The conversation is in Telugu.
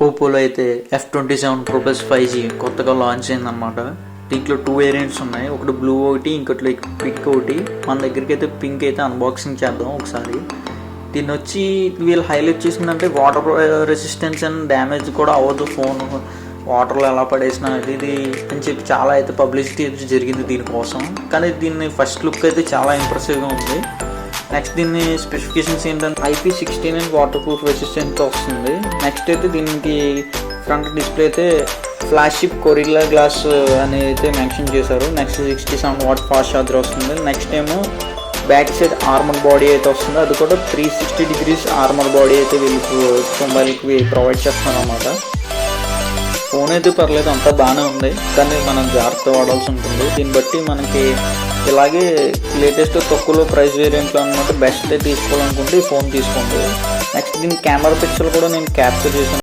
ఓపోలో అయితే F27 Pro Plus 5G కొత్తగా లాంచ్ అయిందన్నమాట. దీంట్లో 2 వేరియంట్స్ ఉన్నాయి, ఒకటి బ్లూ ఒకటి, ఇంకోటి పింక్ ఒకటి. మన దగ్గరికి అయితే పింక్ అయితే అన్బాక్సింగ్ చేద్దాం ఒకసారి. దీన్ని వచ్చి వీళ్ళు హైలైట్ చేసిందంటే వాటర్ రెసిస్టెన్స్ అండ్ డ్యామేజ్ కూడా అవ్వదు, ఫోన్ వాటర్లో ఎలా పడేసినా ఇది అని చెప్పి చాలా అయితే పబ్లిసిటీ అయితే జరిగింది దీనికోసం. కానీ దీన్ని ఫస్ట్ లుక్ అయితే చాలా ఇంప్రెసివ్గా ఉంది. నెక్స్ట్ దీన్ని స్పెసిఫికేషన్స్ ఏంటంటే IP69 వాటర్ ప్రూఫ్ రెసిస్టెంట్తో వస్తుంది. నెక్స్ట్ అయితే దీనికి ఫ్రంట్ డిస్ప్లే అయితే ఫ్లాషిప్ కొరిల్లా గ్లాస్ అని అయితే మెన్షన్ చేశారు. నెక్స్ట్ 67 వాట్ ఫాస్ట్ ఛార్జర్ వస్తుంది. నెక్స్ట్ ఏమో బ్యాక్ సైడ్ ఆర్మర్ బాడీ అయితే వస్తుంది, అది కూడా 360 degrees ఆర్మర్ బాడీ అయితే వీళ్ళకి మొబైల్కి ప్రొవైడ్ చేస్తున్నారు అన్నమాట. ఫోన్ అయితే పర్లేదు, అంతా బాగానే ఉంది, కానీ మనం జాగ్రత్త వాడాల్సి ఉంటుంది. దీన్ని బట్టి మనకి ఇలాగే లేటెస్ట్ తక్కువలో ప్రైస్ వేరియంట్లో అనమాట బెస్ట్ తీసుకోవాలనుకుంటే ఈ ఫోన్ తీసుకోండి. నెక్స్ట్ దీని కెమెరా పిక్చర్ కూడా నేను క్యాప్చర్ చేశాను.